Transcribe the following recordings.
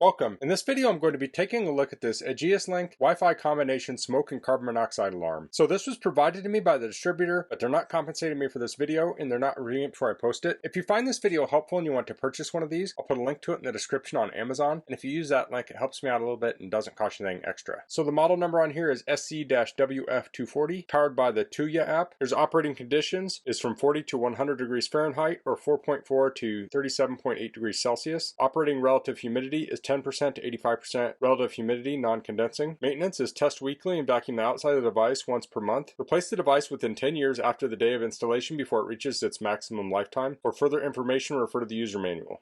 Welcome. In this video I'm going to be taking a look at this AEGISLINK Wi-Fi combination smoke and carbon monoxide alarm. So this was provided to me by the distributor, but they're not compensating me for this video and they're not reading it before I post it. If you find this video helpful and you want to purchase one of these, I'll put a link to it in the description on Amazon. And if you use that link, it helps me out a little bit and doesn't cost you anything extra. So the model number on here is SC-WF240, powered by the Tuya app. There's operating conditions is from 40 to 100 degrees Fahrenheit or 4.4 to 37.8 degrees Celsius. Operating relative humidity is 10% to 85% relative humidity, non-condensing. Maintenance is test weekly and vacuum the outside of the device once per month. Replace the device within 10 years after the day of installation before it reaches its maximum lifetime. For further information, refer to the user manual.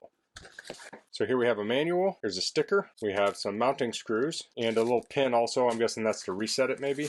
So here we have a manual, here's a sticker, we have some mounting screws, and a little pin also. I'm guessing that's to reset it maybe.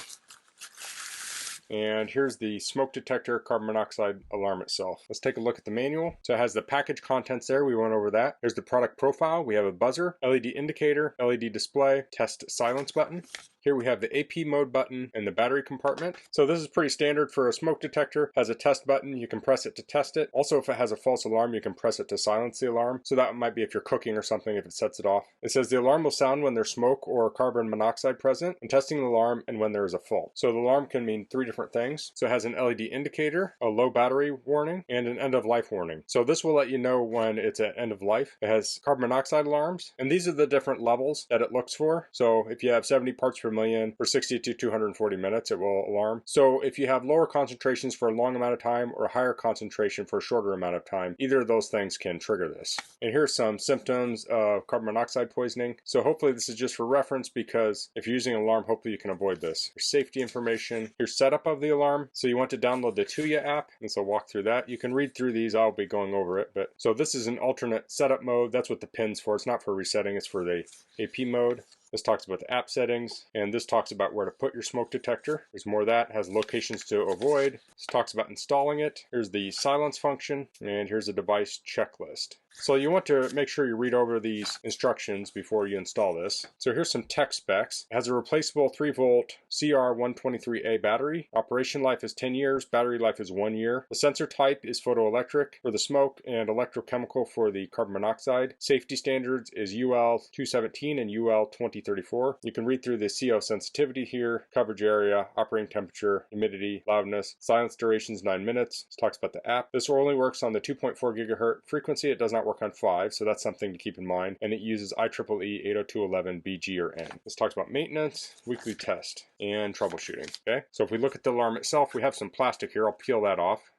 And here's the smoke detector carbon monoxide alarm itself. Let's take a look at the manual. So it has the package contents there. We went over that. Here's the product profile. We have a buzzer, LED indicator, LED display, test silence button. Here we have the AP mode button and the battery compartment. So this is pretty standard for a smoke detector. It has a test button. You can press it to test it. Also, if it has a false alarm, you can press it to silence the alarm. So that might be if you're cooking or something, if it sets it off. It says the alarm will sound when there's smoke or carbon monoxide present, and testing the alarm and when there is a fault. So the alarm can mean three different things. So it has an LED indicator, a low battery warning, and an end of life warning. So this will let you know when it's at end of life. It has carbon monoxide alarms, and these are the different levels that it looks for. So if you have 70 parts per million for 60 to 240 minutes, it will alarm. So if you have lower concentrations for a long amount of time or higher concentration for a shorter amount of time, either of those things can trigger this. And here's some symptoms of carbon monoxide poisoning. So hopefully this is just for reference, because if you're using an alarm, hopefully you can avoid this. Here's safety information. Here's setup of the alarm. So you want to download the Tuya app, and so walk through that. You can read through these. I'll be going over it. But so this is an alternate setup mode. That's what the pin's for. It's not for resetting. It's for the AP mode. This talks about the app settings, and this talks about where to put your smoke detector. There's more of that. It has locations to avoid. This talks about installing it. Here's the silence function, and here's a device checklist. So you want to make sure you read over these instructions before you install this. So here's some tech specs. It has a replaceable 3-volt CR123A battery. Operation life is 10 years. Battery life is 1 year. The sensor type is photoelectric for the smoke and electrochemical for the carbon monoxide. Safety standards is UL 217 and UL 2034. You can read through the CO sensitivity here, coverage area, operating temperature, humidity, loudness. Silence duration is 9 minutes. This talks about the app. This only works on the 2.4 gigahertz frequency. It does not work on 5, so that's something to keep in mind. And it uses IEEE 802.11 BG or N. This talks about maintenance, weekly test, and troubleshooting. Okay, so if we look at the alarm itself, we have some plastic here. I'll peel that off.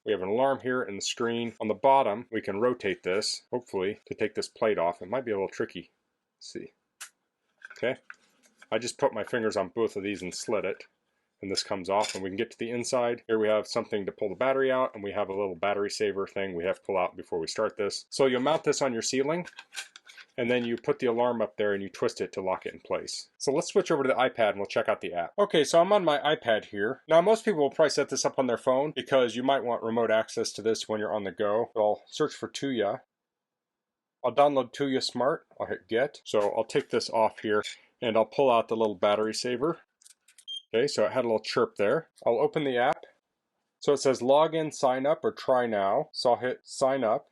We have an alarm here in the screen. On the bottom, we can rotate this, hopefully, to take this plate off. It might be a little tricky. Let's see. Okay, I just put my fingers on both of these and slid it, and this comes off, and we can get to the inside. Here we have something to pull the battery out, and we have a little battery saver thing we have to pull out before we start this. So you'll mount this on your ceiling, and then you put the alarm up there and you twist it to lock it in place. So let's switch over to the iPad and we'll check out the app. Okay, so I'm on my iPad here. Now most people will probably set this up on their phone because you might want remote access to this when you're on the go. So I'll search for Tuya. I'll download Tuya Smart. I'll hit get. So I'll take this off here and I'll pull out the little battery saver. Okay, so it had a little chirp there. I'll open the app. So it says log in, sign up, or try now. So I'll hit sign up.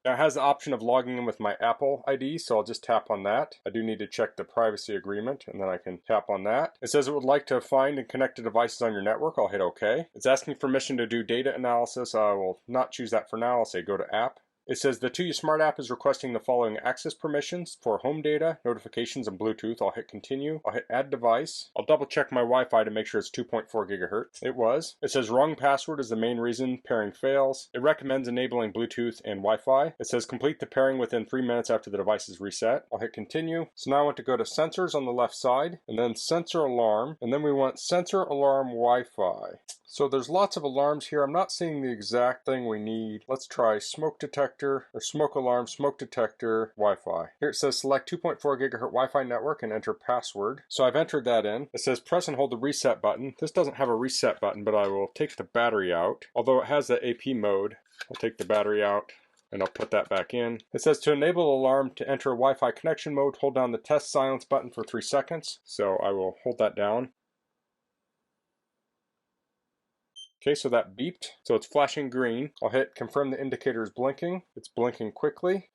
Now it has the option of logging in with my Apple ID, so I'll just tap on that. I do need to check the privacy agreement, and then I can tap on that. It says it would like to find and connect to devices on your network. I'll hit OK. It's asking permission to do data analysis. I will not choose that for now. I'll say go to app. It says the Tuya Smart app is requesting the following access permissions for home data, notifications, and Bluetooth. I'll hit continue. I'll hit add device. I'll double check my Wi-Fi to make sure it's 2.4 gigahertz. It was. It says wrong password is the main reason pairing fails. It recommends enabling Bluetooth and Wi-Fi. It says complete the pairing within 3 minutes after the device is reset. I'll hit continue. So now I want to go to sensors on the left side, and then sensor alarm, and then we want sensor alarm Wi-Fi. So there's lots of alarms here. I'm not seeing the exact thing we need. Let's try smoke detector, or smoke alarm, smoke detector, Wi-Fi. Here it says select 2.4 gigahertz Wi-Fi network and enter password. So I've entered that in. It says press and hold the reset button. This doesn't have a reset button, but I will take the battery out. Although it has the AP mode, I'll take the battery out and I'll put that back in. It says to enable alarm to enter Wi-Fi connection mode, hold down the test silence button for 3 seconds. So I will hold that down. Okay, so that beeped. So it's flashing green. I'll hit confirm the indicator is blinking. It's blinking quickly.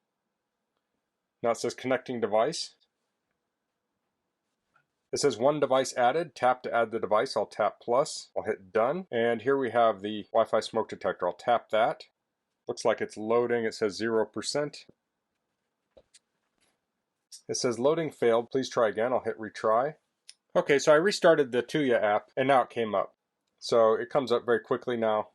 Now it says connecting device. It says one device added. Tap to add the device. I'll tap plus. I'll hit done. And here we have the Wi-Fi smoke detector. I'll tap that. Looks like it's loading. It says 0%. It says loading failed. Please try again. I'll hit retry. Okay, so I restarted the Tuya app and now it came up. So it comes up very quickly now.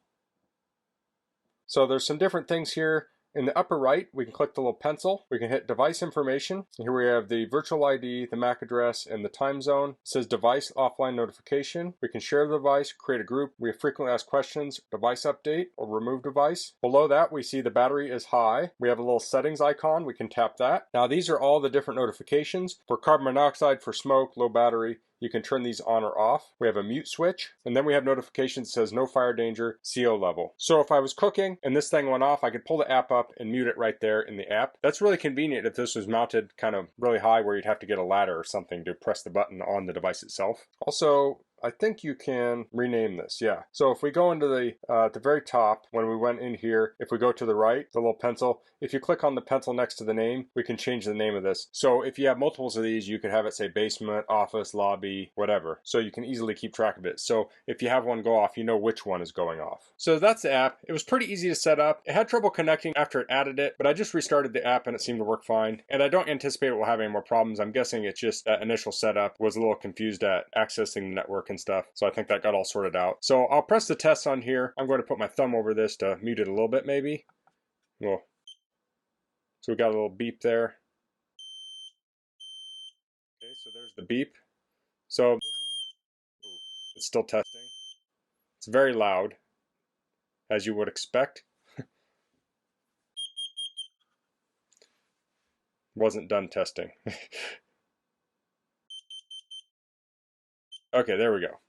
So there's some different things here. In the upper right, we can click the little pencil. We can hit device information. Here we have the virtual ID, the MAC address, and the time zone. It says device offline notification. We can share the device, create a group. We have frequently asked questions, device update, or remove device. Below that, we see the battery is high. We have a little settings icon. We can tap that. Now these are all the different notifications. For carbon monoxide, for smoke, low battery, you can turn these on or off. We have a mute switch, and then we have notifications that says no fire danger, CO level. So if I was cooking and this thing went off, I could pull the app up and mute it right there in the app. That's really convenient if this was mounted kind of really high where you'd have to get a ladder or something to press the button on the device itself. Also, I think you can rename this, yeah. So if we go into the at the very top, when we went in here, if we go to the right, the little pencil, if you click on the pencil next to the name, we can change the name of this. So if you have multiples of these, you could have it say basement, office, lobby, whatever. So you can easily keep track of it. So if you have one go off, you know which one is going off. So that's the app. It was pretty easy to set up. It had trouble connecting after it added it, but I just restarted the app and it seemed to work fine. And I don't anticipate it will have any more problems. I'm guessing it's just that initial setup was a little confused at accessing the network and stuff. So I think that got all sorted out. So I'll press the test on here. I'm going to put my thumb over this to mute it a little bit maybe. Well, so we got a little beep there. Okay, so there's the beep. So it's still testing. It's very loud, as you would expect. Wasn't done testing. Okay, there we go.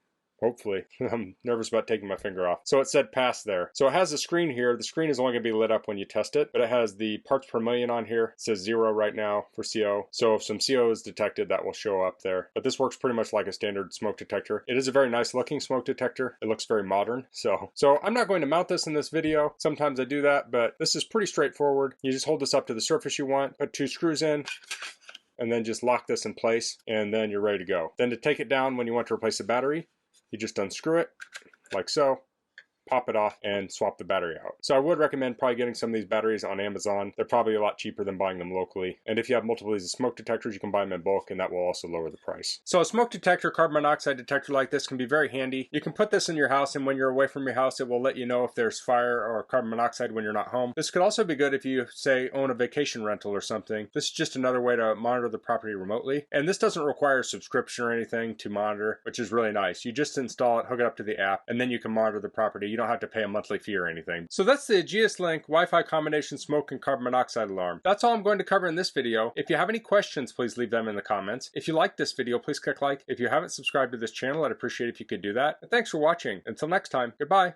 Hopefully. I'm nervous about taking my finger off. So it said pass there. So it has a screen here. The screen is only going to be lit up when you test it, but it has the parts per million on here. It says 0 right now for CO. So if some CO is detected, that will show up there. But this works pretty much like a standard smoke detector. It is a very nice looking smoke detector. It looks very modern. So I'm not going to mount this in this video. Sometimes I do that, but this is pretty straightforward. You just hold this up to the surface you want, put 2 screws in, and then just lock this in place, and then you're ready to go. Then to take it down when you want to replace the battery, you just unscrew it, like so, pop it off, and swap the battery out. So I would recommend probably getting some of these batteries on Amazon. They're probably a lot cheaper than buying them locally. And if you have multiple of these smoke detectors, you can buy them in bulk, and that will also lower the price. So a smoke detector, carbon monoxide detector like this can be very handy. You can put this in your house, and when you're away from your house, it will let you know if there's fire or carbon monoxide when you're not home. This could also be good if you, say, own a vacation rental or something. This is just another way to monitor the property remotely. And this doesn't require a subscription or anything to monitor, which is really nice. You just install it, hook it up to the app, and then you can monitor the property. You don't have to pay a monthly fee or anything. So that's the AEGISLINK Wi-Fi combination smoke and carbon monoxide alarm. That's all I'm going to cover in this video. If you have any questions, please leave them in the comments. If you like this video, please click like. If you haven't subscribed to this channel, I'd appreciate if you could do that. And thanks for watching. Until next time, goodbye.